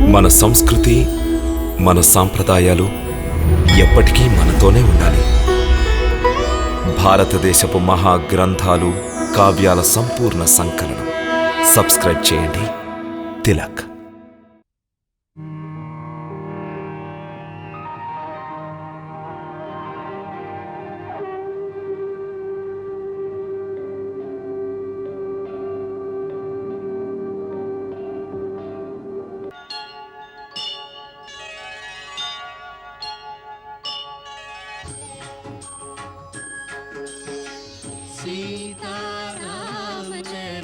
మన సంస్కృతి, మన సాంప్రదాయాలు ఎప్పటికీ మనతోనే ఉండాలి. భారతదేశపు మహా గ్రంథాలు, కావ్యాల సంపూర్ణ సంకలనం. సబ్స్క్రైబ్ చేయండి. తిలక్.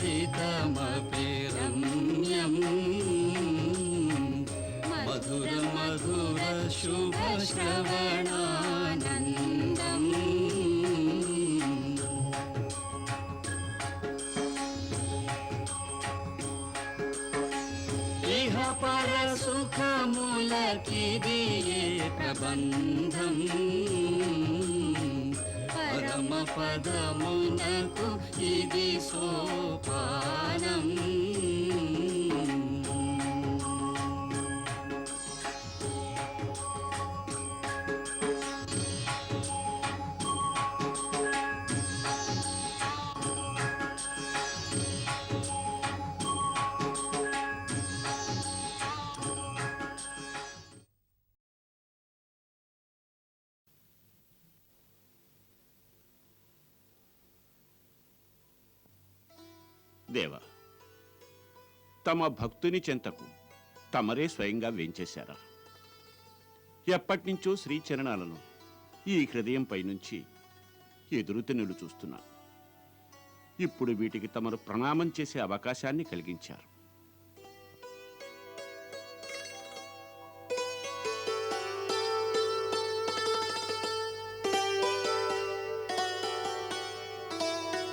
सीतारामचरितमपि रम्यम् मधुर मधुर शुभ श्रवणानन्दम् इह पर सुखमुलकिदिये प्रबन्धम् परम पदमुनकु इदि सोपानम् దేవ, తమ భక్తుని చెంతకు తమరే స్వయంగా వేంచేశారా? ఎప్పటినుంచో శ్రీచరణాలను ఈ హృదయంపై నుంచి ఎదురుతెన్నులు చూస్తున్నా. ఇప్పుడు వీటికి తమరు ప్రణామం చేసే అవకాశాన్ని కలిగించారు.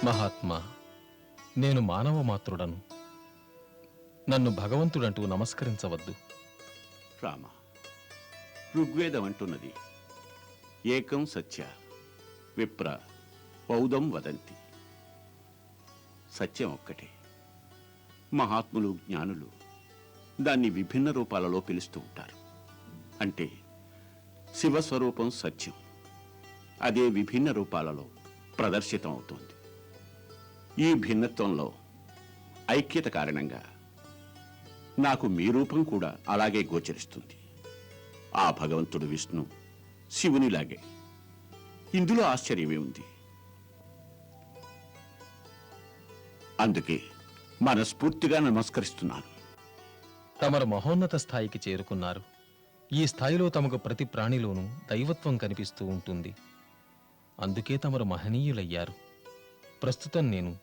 మహాత్మా, నేను మానవ మాత్రుడను. నన్ను భగవంతుడంటూ నమస్కరించవద్దు. రామ, ఋగ్వేదం అంటున్నది, ఏకం సత్య విప్ర బౌద్ధం వదంతి. సత్యం ఒక్కటే. మహాత్ములు, జ్ఞానులు దాన్ని విభిన్న రూపాలలో పిలుస్తూ ఉంటారు. అంటే శివస్వరూపం సత్యం, అదే విభిన్న రూపాలలో ప్రదర్శితం అవుతోంది. ఈ భిన్నత్వంలో ఐక్యత కారణంగా నాకు మీ రూపం కూడా అలాగే గోచరిస్తుంది. ఆ భగవంతుడు విష్ణు శివునిలాగే. ఇందులో ఆశ్చర్యమే ఉంది. అందుకే మనస్ఫూర్తిగా నమస్కరిస్తున్నాను. తమరు మహోన్నత స్థాయికి చేరుకున్నారు. ఈ స్థాయిలో తమకు ప్రతి ప్రాణిలోనూ దైవత్వం కనిపిస్తూ ఉంటుంది. అందుకే తమరు మహనీయులయ్యారు. ప్రస్తుతం నేను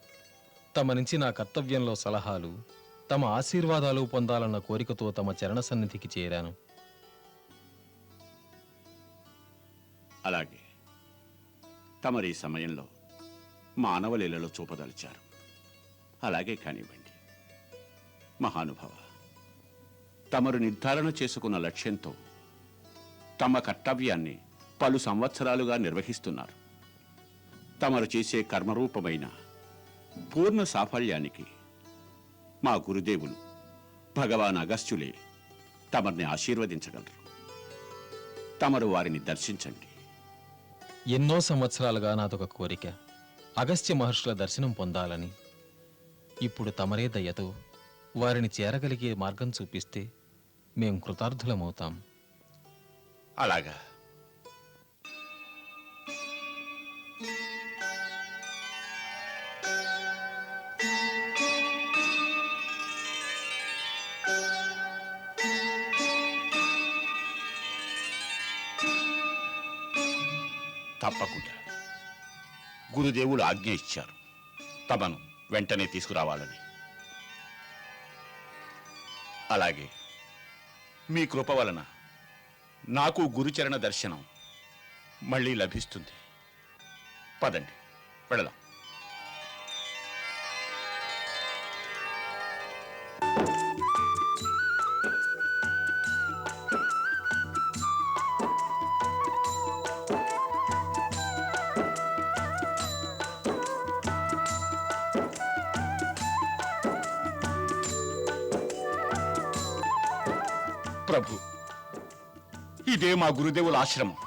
తమ నుంచి నా కర్తవ్యంలో సలహాలు, తమ ఆశీర్వాదాలు పొందాలన్న కోరికతో తమ చరణ సన్నిధికి చేరాను. అలాగే తమరి సమయంలో మానవలీలలో చూపదలిచారు. అలాగే కానివ్వండి. మహానుభావ, తమరు నిర్ధారణ చేసుకున్న లక్ష్యంతో తమ కర్తవ్యాన్ని పలు సంవత్సరాలుగా నిర్వహిస్తున్నారు. తమరు చేసే కర్మరూపమైన పూర్ణ సాఫల్యానికి మా గురుదేవులు భగవాన్ అగస్త్యులే తమర్ని ఆశీర్వదించగలరు. తమరు వారిని దర్శించండి. ఎన్నో సంవత్సరాలుగా నాదొక కోరిక, అగస్త్య మహర్షుల దర్శనం పొందాలని. ఇప్పుడు తమరే దయతో వారిని చేరగలిగే మార్గం చూపిస్తే మేం కృతార్థులమవుతాం. అలాగా. తప్పకుండా. గురుదేవులు ఆజ్ఞ ఇచ్చారు తమను వెంటనే తీసుకురావాలని. అలాగే మీ కృప వలన నాకు గురుచరణ దర్శనం మళ్ళీ లభిస్తుంది. పదండి, వెళదాం. ప్రభు, ఇదే మా గురుదేవుల ఆశ్రమం.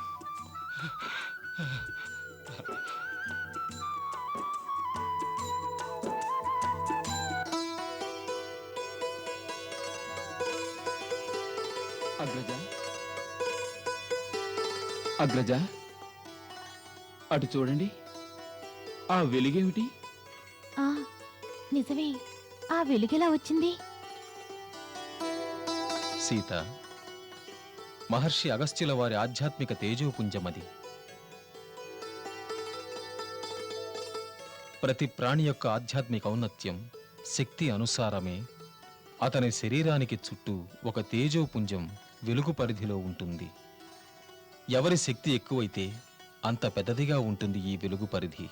అగ్రజ, అగ్రజ, అటు చూడండి. ఆ వెలుగేమిటి? ఆ నిజమే, ఆ వెలుగెలా వచ్చింది? సీత, మహర్షి అగస్త్యుల వారి ఆధ్యాత్మిక తేజోపుంజమది. ప్రతి ప్రాణి యొక్క ఆధ్యాత్మిక ఔన్నత్యం, శక్తి అనుసారమే అతని శరీరానికి చుట్టూ ఒక తేజోపుంజం వెలుగు పరిధిలో ఉంటుంది. ఎవరి శక్తి ఎక్కువైతే అంత పెద్దదిగా ఉంటుంది ఈ వెలుగు పరిధి.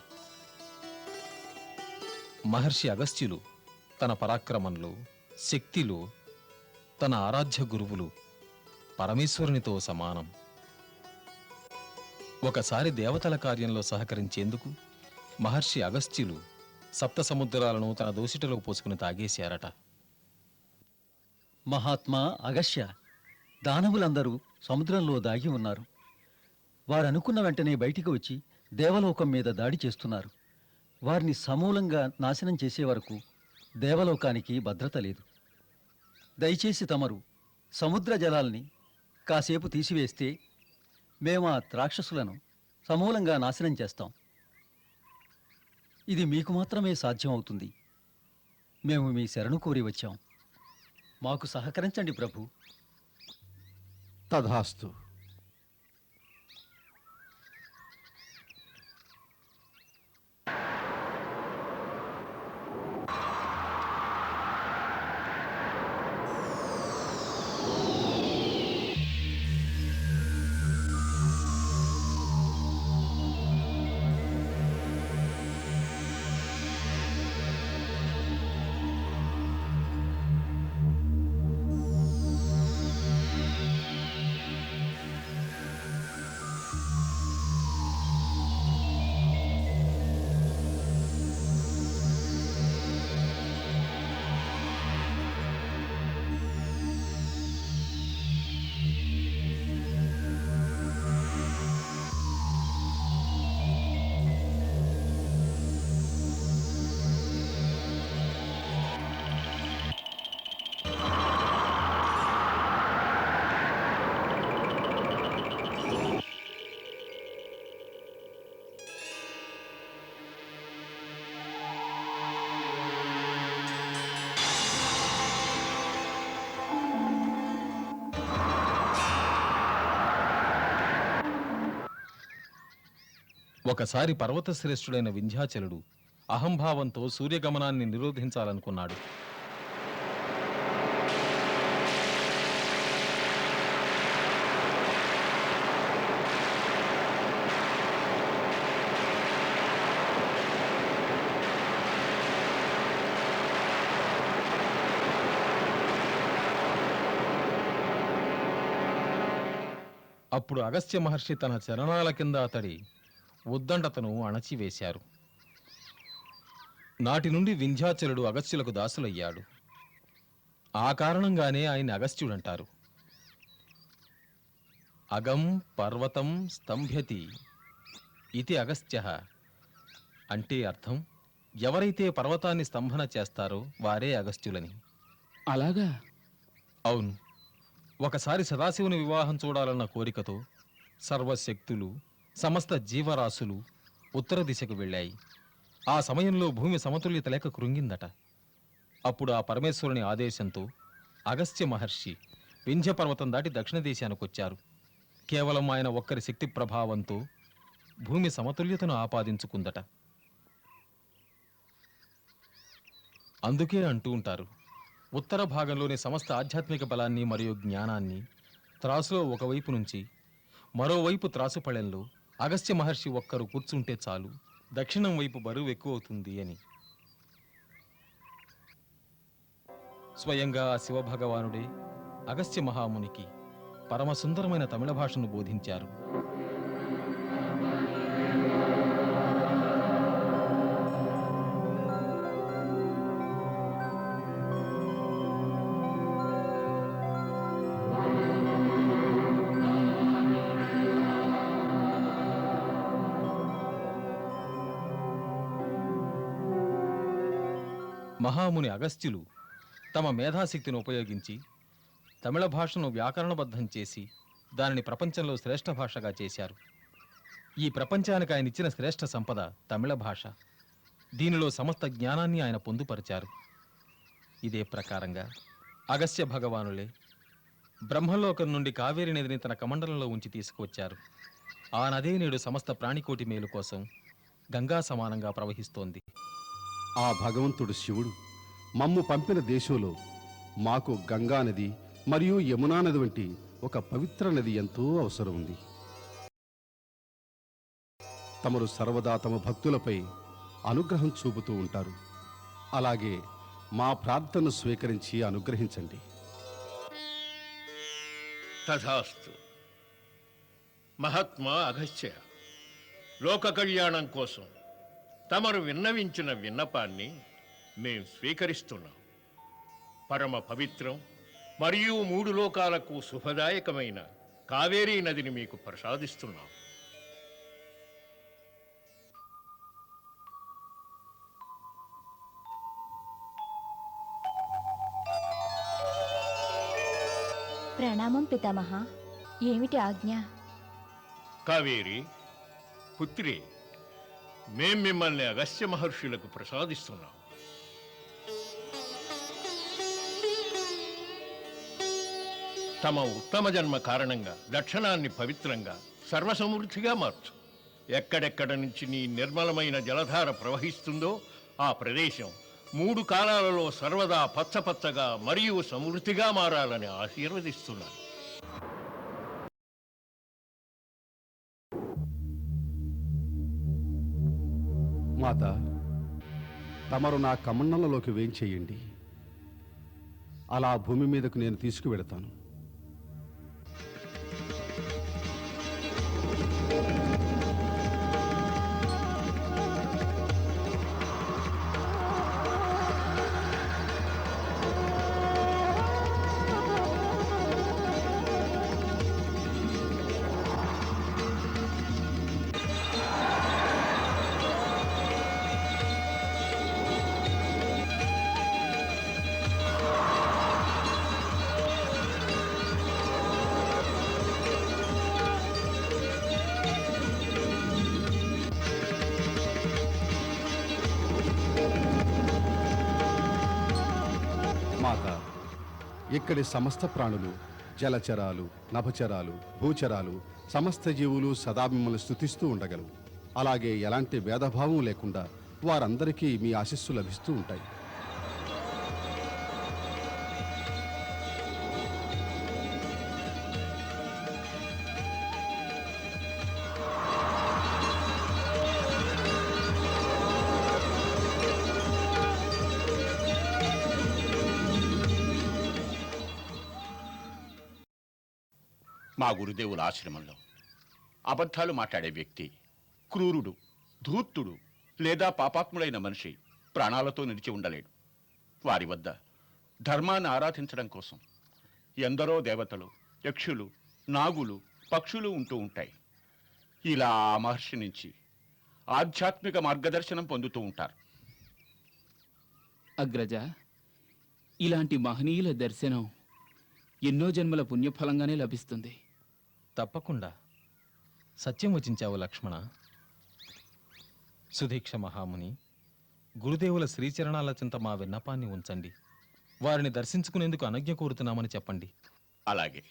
మహర్షి అగస్త్యులు తన పరాక్రమంలో, శక్తిలో తన ఆరాధ్య గురువులు పరమేశ్వరునితో సమానం. ఒకసారి దేవతల కార్యంలో సహకరించేందుకు మహర్షి అగస్త్యులు సప్త సముద్రాలను తన దోసిటిలో పోసుకుని తాగేశారట. మహాత్మా అగస్య, దానవులందరూ సముద్రంలో దాగి ఉన్నారు. వారనుకున్న వెంటనే బయటికి వచ్చి దేవలోకం మీద దాడి చేస్తున్నారు. వారిని సమూలంగా నాశనం చేసే వరకు దేవలోకానికి భద్రత లేదు. దయచేసి తమరు సముద్ర జలాల్ని కాసేపు తీసివేస్తే మేము ఆ రాక్షసులను సమూలంగా నాశనం చేస్తాం. ఇది మీకు మాత్రమే సాధ్యం అవుతుంది. మేము మీ శరణు కోరి వచ్చాం. మాకు సహకరించండి ప్రభు. తథాస్తు. ఒకసారి పర్వతశ్రేష్ఠుడైన వింధ్యాచలుడు అహంభావంతో సూర్యగమనాన్ని నిరోధించాలనుకున్నాడు. అప్పుడు అగస్త్య మహర్షి తన చరణాల కింద అతడి ఉద్దండతను అణచివేశారు. నాటి నుండి వింధ్యాచలుడు అగస్త్యులకు దాసులయ్యాడు. ఆ కారణంగానే ఆయన అగస్త్యుడంటారు. అగం పర్వతం స్తంభ్యతి ఇది అగస్త్య అంటే అర్థం, ఎవరైతే పర్వతాన్ని స్తంభన చేస్తారో వారే అగస్త్యులని. అలాగా? అవును. ఒకసారి సదాశివుని వివాహం చూడాలన్న కోరికతో సర్వశక్తులు, సమస్త జీవరాశులు ఉత్తర దిశకు వెళ్ళాయి. ఆ సమయంలో భూమి సమతుల్యత లేక కృంగిందట. అప్పుడు ఆ పరమేశ్వరుని ఆదేశంతో అగస్త్య మహర్షి వింధ్య పర్వతం దాటి దక్షిణ దేశానికొచ్చారు. కేవలం ఆయన ఒక్కరి శక్తి ప్రభావంతో భూమి సమతుల్యతను ఆపాదించుకుందట. అందుకే అంటూ ఉంటారు, ఉత్తర భాగంలోని సమస్త ఆధ్యాత్మిక బలాన్ని మరియు జ్ఞానాన్ని త్రాసులో ఒకవైపు నుంచి మరోవైపు త్రాసు పళ్ళెంలో అగస్త్య మహర్షి ఒక్కరు కూర్చుంటే చాలు, దక్షిణం వైపు బరువు ఎక్కువ అవుతుంది అని. స్వయంగా ఆ శివభగవానుడే అగస్త్య మహామునికి పరమసుందరమైన తమిళ భాషను బోధించారు. మహాముని అగస్త్యులు తమ మేధాశక్తిని ఉపయోగించి తమిళ భాషను వ్యాకరణబద్ధం చేసి దానిని ప్రపంచంలో శ్రేష్ఠ భాషగా చేశారు. ఈ ప్రపంచానికి ఆయన ఇచ్చిన శ్రేష్ఠ సంపద తమిళ భాష. దీనిలో సమస్త జ్ఞానాన్ని ఆయన పొందుపరిచారు. ఇదే ప్రకారంగా అగస్త్య భగవానులే బ్రహ్మలోకం నుండి కావేరి నదిని తన కమండలంలో ఉంచి తీసుకువచ్చారు. ఆ నదే నేడు సమస్త ప్రాణికోటి మేలు కోసం గంగా సమానంగా ప్రవహిస్తోంది. ఆ భగవంతుడు శివుడు మమ్ము పంపిన దేశంలో మాకు గంగా నది మరియు యమునా నది వంటి ఒక పవిత్ర నది ఎంతో అవసరం ఉంది. తమరు సర్వదా తమ భక్తులపై అనుగ్రహం చూపుతూ ఉంటారు. అలాగే మా ప్రార్థనను స్వీకరించి అనుగ్రహించండి. తథాస్తు. మహాత్మా అగస్త్య, లోక కళ్యాణం కోసం తమరు విన్నవించిన విన్నపాన్ని మేం స్వీకరిస్తున్నాం. పరమ పవిత్రం మరియు 3 లోకాలకు శుభదాయకమైన కావేరీ నదిని మీకు ప్రసాదిస్తున్నాం. ప్రణామం పితామహ. ఏమిటి ఆజ్ఞ? కావేరి పుత్రి, మేం మిమ్మల్ని అగస్త్య మహర్షులకు ప్రసాదిస్తున్నాం. తమ ఉత్తమ జన్మ కారణంగా దక్షిణాన్ని పవిత్రంగా సర్వసమృద్ధిగా మార్చు. ఎక్కడెక్కడ నుంచి నీ నిర్మలమైన జలధార ప్రవహిస్తుందో ఆ ప్రదేశం 3 కాలాలలో సర్వదా పచ్చపచ్చగా మరియు సమృద్ధిగా మారాలని ఆశీర్వదిస్తున్నాను. మాత, తమరు నా కమండలంలోకి వేంచేయండి. అలా భూమి మీదకు నేను తీసుకువెడతాను. మాత, ఇక్కడి సమస్త ప్రాణులు, జలచరాలు, నభచరాలు, భూచరాలు, సమస్త జీవులు సదా మిమ్మల్ని స్తుతిస్తూ ఉండగలవు. అలాగే ఎలాంటి భేదభావం లేకుండా వారందరికీ మీ ఆశీస్సు లభిస్తూ ఉంటాయి. మా గురుదేవుల ఆశ్రమంలో అబద్ధాలు మాట్లాడే వ్యక్తి, క్రూరుడు, ధూర్తుడు లేదా పాపాత్ముడైన మనిషి ప్రాణాలతో నిలిచి ఉండలేడు. వారి వద్ద ధర్మాన్ని ఆరాధించడం కోసం ఎందరో దేవతలు, యక్షులు, నాగులు, పక్షులు ఉంటూ ఉంటాయి. ఇలా ఆ మహర్షి నుంచి ఆధ్యాత్మిక మార్గదర్శనం పొందుతూ ఉంటారు. అగ్రజ, ఇలాంటి మహనీయుల దర్శనం ఎన్నో జన్మల పుణ్యఫలంగానే లభిస్తుంది. తప్పకుండా సత్యం వచించావు లక్ష్మణ. సుధీక్ష మహాముని, గురుదేవుల శ్రీచరణాల చింత మా విన్నపాన్ని ఉంచండి. వారిని దర్శించుకునేందుకు అనుజ్ఞ కోరుతున్నామని చెప్పండి. అలాగే.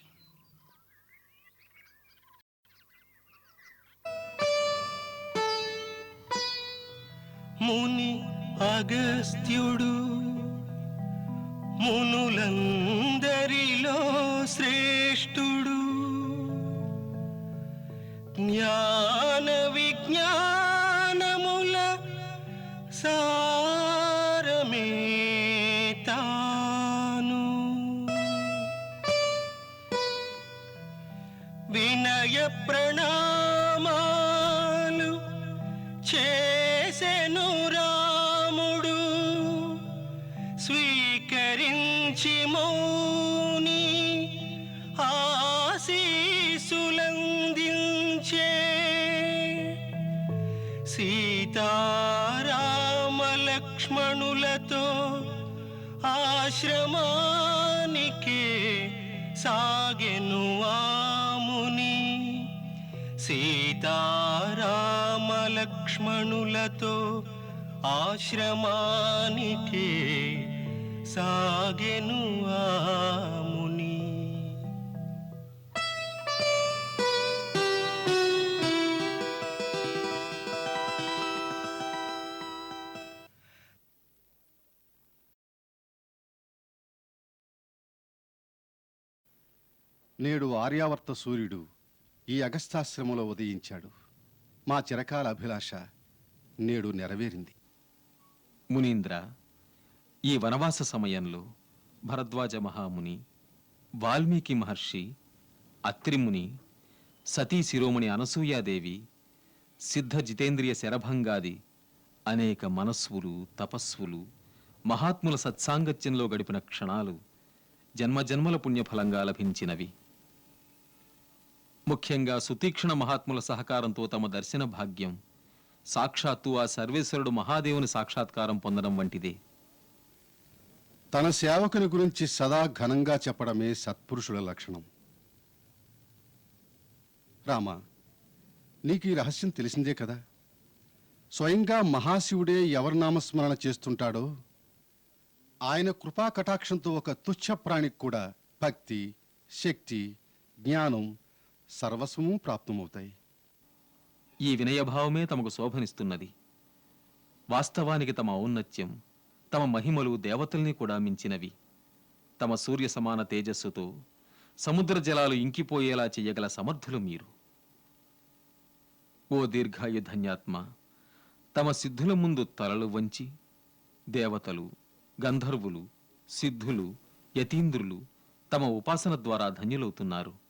ముని అగస్త్యుడు మునులందరిలో శ్రేష్ఠుడు, జ్ఞాన విజ్ఞానముల సారమే తాను, వినయ ప్రణామాలు చేసెను రాముడు, స్వీకరించి మౌని ఆశీసులందించే, సీతారామ లక్ష్మణ లక్ష్మణులతో ఆశ్రమానికే సాగెను ఆముని. సీతారామ లక్ష్మణులతో ఆశ్రమానికే సాగెను ఆముని. నేడు ఆర్యావర్త సూర్యుడు ఈ అగస్త్యాశ్రమంలో ఉదయించాడు. మా చిరకాల అభిలాష నేడు నెరవేరింది. మునీంద్ర, ఈ వనవాస సమయంలో భరద్వాజ మహాముని, వాల్మీకి మహర్షి, అత్రిముని, సతీ శిరోమణి అనసూయాదేవి, సిద్ధ జితేంద్రియ శరభంగాది అనేక మనస్సులు, తపస్సులు, మహాత్ముల సత్సాంగత్యంలో గడిపిన క్షణాలు జన్మజన్మల పుణ్యఫలంగా లభించినవి. ముఖ్యంగా సుతీక్షణ మహాత్ముల సహకారంతో తమ దర్శన భాగ్యం సాక్షాత్తు ఆ సర్వేశ్వరుడు మహాదేవుని సాక్షాత్కారం పొందడం వంటిదే. తన సేవకుని గురించి సదా ఘనంగా చెప్పడమే సత్పురుషుల లక్షణం. రామా, నీకు ఈ రహస్యం తెలిసిందే కదా. స్వయంగా మహాశివుడే ఎవరి నామస్మరణ చేస్తుంటాడో ఆయన కృపా కటాక్షంతో ఒక తుచ్చ ప్రాణికి కూడా భక్తి, శక్తి, జ్ఞానం సర్వస్వము ప్రాప్తమవుతాయి. ఈ వినయభావమే తమకు శోభనిస్తున్నది. వాస్తవానికి తమ ఔన్నత్యం, తమ మహిమలు దేవతల్ని కూడా మించినవి. తమ సూర్య సమాన తేజస్సుతో సముద్ర జలాలు ఇంకిపోయేలా చెయ్యగల సమర్థులు మీరు. ఓ దీర్ఘాయు ధన్యాత్మ, తమ సిద్ధుల ముందు తలలు వంచి దేవతలు, గంధర్వులు, సిద్ధులు, యతీంద్రులు తమ ఉపాసన ద్వారా ధన్యులవుతున్నారు.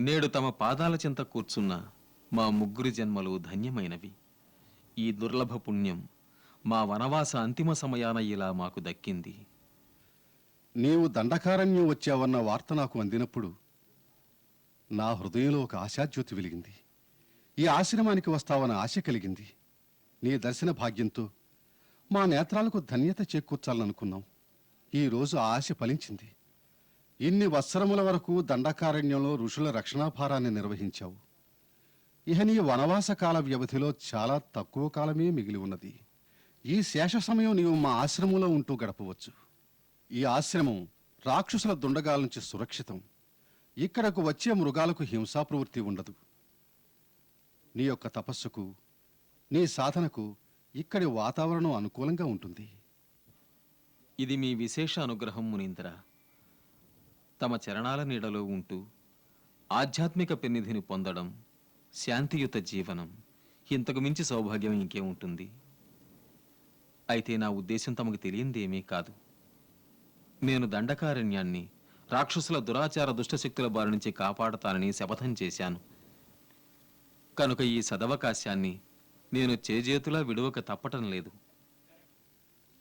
నేడు తమ పాదాల చెంత కూర్చున్న మా ముగ్గురి జన్మలు ధన్యమైనవి. ఈ దుర్లభ పుణ్యం మా వనవాస అంతిమ సమయాన ఇలా మాకు దక్కింది. నీవు దండకారణ్యం వచ్చావన్న వార్త నాకు అందినప్పుడు నా హృదయంలో ఒక ఆశాజ్యోతి వెలిగింది. ఈ ఆశ్రమానికి వస్తావన్న ఆశ కలిగింది. నీ దర్శన భాగ్యంతో మా నేత్రాలకు ధన్యత చేకూర్చాలనుకున్నాం. ఈరోజు ఆ ఆశ ఫలించింది. ఇన్ని వత్సరముల వరకు దండకారణ్యంలో ఋషుల రక్షణాభారాన్ని నిర్వహించావు. ఇహ నీ వనవాస కాల వ్యవధిలో చాలా తక్కువ కాలమే మిగిలి ఉన్నది. ఈ శేష సమయం నీవు మా ఆశ్రమంలో ఉంటూ గడపవచ్చు. ఈ ఆశ్రమం రాక్షసుల దుండగాల నుంచి సురక్షితం. ఇక్కడకు వచ్చే మృగాలకు హింసా ప్రవృత్తి ఉండదు. నీ యొక్క తపస్సుకు, నీ సాధనకు ఇక్కడి వాతావరణం అనుకూలంగా ఉంటుంది. ఇది మీ విశేష అనుగ్రహం మునీంద్ర. తమ చరణాల నీడలో ఉంటూ ఆధ్యాత్మిక పెన్నిధిని పొందడం, శాంతియుత జీవనం, ఇంతకు మించి సౌభాగ్యం ఇంకేముంటుంది. అయితే నా ఉద్దేశం తమకు తెలియందేమీ కాదు. నేను దండకారణ్యాన్ని రాక్షసుల దురాచార దుష్టశక్తుల బారి నుంచి కాపాడతానని శపథం చేశాను. కనుక ఈ సదవకాశాన్ని నేను చేజేతులా విడువక తప్పటం లేదు.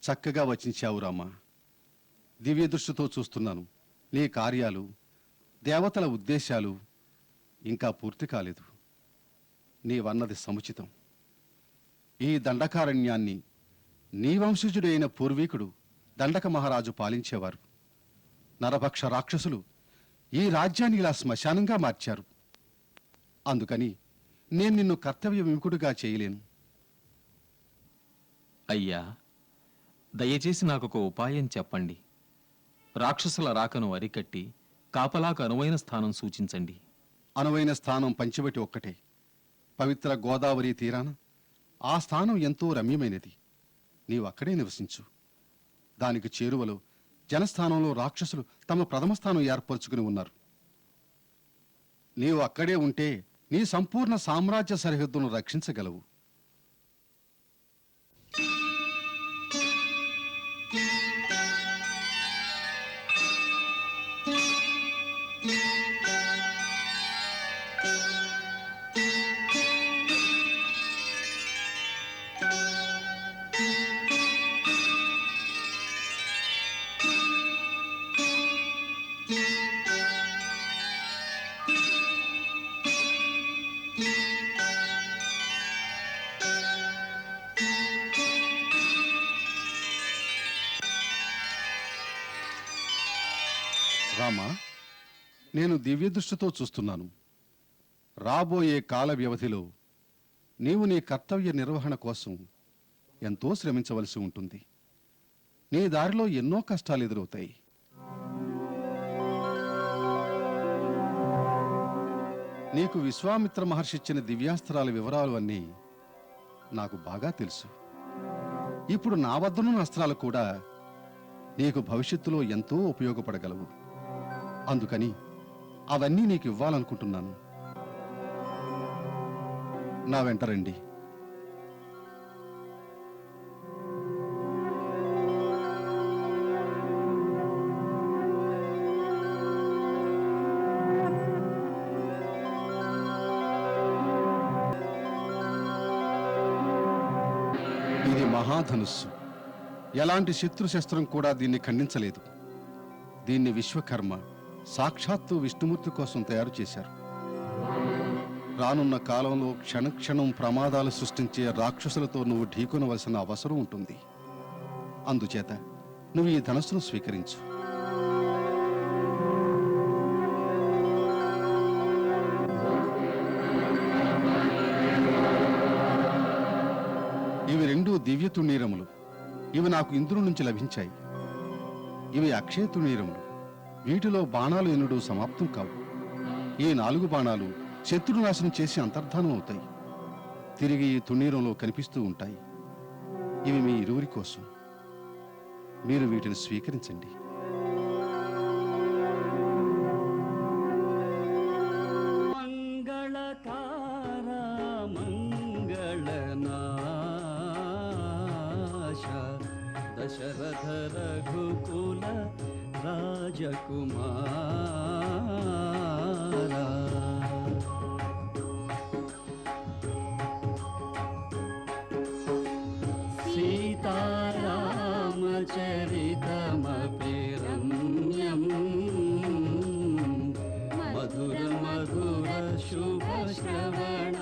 చక్కగా వచించావు రామా. దివ్య దృష్టితో చూస్తున్నాను. నీ కార్యాలు, దేవతల ఉద్దేశాలు ఇంకా పూర్తి కాలేదు. నీవన్నది సముచితం. ఈ దండకారణ్యాన్ని నీ వంశజుడైన పూర్వీకుడు దండక మహారాజు పాలించేవారు. నరభక్ష రాక్షసులు ఈ రాజ్యాన్ని ఇలా శ్మశానంగా మార్చారు. అందుకని నేను నిన్ను కర్తవ్య విముఖుడుగా చేయలేను. అయ్యా, దయచేసి నాకొక ఉపాయం చెప్పండి. రాక్షసుల రాకను అరికట్టి కాపలాకు అనువైన స్థానం సూచించండి. అనువైన స్థానం పంచవటి ఒక్కటే. పవిత్ర గోదావరి తీరాన ఆ స్థానం ఎంతో రమ్యమైనది. నీవు అక్కడే నివసించు. దానికి చేరువలో జనస్థానంలో రాక్షసులు తమ ప్రథమ స్థానం ఏర్పరచుకుని ఉన్నారు. నీవు అక్కడే ఉంటే నీ సంపూర్ణ సామ్రాజ్య సరిహద్దును రక్షించగలవు. రామా, నేను దివ్యదృష్టితో చూస్తున్నాను. రాబోయే కాల వ్యవధిలో నీవు నీ కర్తవ్య నిర్వహణ కోసం ఎంతో శ్రమించవలసి ఉంటుంది. నీ దారిలో ఎన్నో కష్టాలు ఎదురవుతాయి. నీకు విశ్వామిత్ర మహర్షి ఇచ్చిన దివ్యాస్త్రాల వివరాలు అన్నీ నాకు బాగా తెలుసు. ఇప్పుడు నా వద్దనున్న అస్త్రాలు కూడా నీకు భవిష్యత్తులో ఎంతో ఉపయోగపడగలవు. అందుకని అవన్నీ నీకు ఇవ్వాలనుకుంటున్నాను. నా వెంట రండి. ఇది మహాధనుస్సు. ఎలాంటి శత్రుశస్త్రం కూడా దీన్ని ఖండించలేదు. దీన్ని విశ్వకర్మ సాక్షాత్తు విష్ణుమూర్తి కోసం తయారు చేశారు. రానున్న కాలంలో క్షణక్షణం ప్రమాదాలు సృష్టించే రాక్షసులతో నువ్వు ఢీకొనవలసిన అవసరం ఉంటుంది. అందుచేత నువ్వు ఈ ధనస్సును స్వీకరించు. ఇవి రెండు దివ్య తుణీరములు. ఇవి నాకు ఇంద్రుడి నుంచి లభించాయి. ఇవి అక్షయ తుణీరములు. వీటిలో బాణాలు ఎన్నుడు సమాప్తం కావు. ఈ 4 బాణాలు శత్రు నాశనం చేసి అంతర్ధానం అవుతాయి. తిరిగి ఈ తుణీరంలో కనిపిస్తూ ఉంటాయి. ఇవి మీ ఇరువురి కోసం. మీరు వీటిని స్వీకరించండి. మంగళకార మంగళనాశ దశరథ రఘుకుల రాజకుమార సీతారామచరితమపి రమ్యం మధుర మధుర శుభ శ్రవణ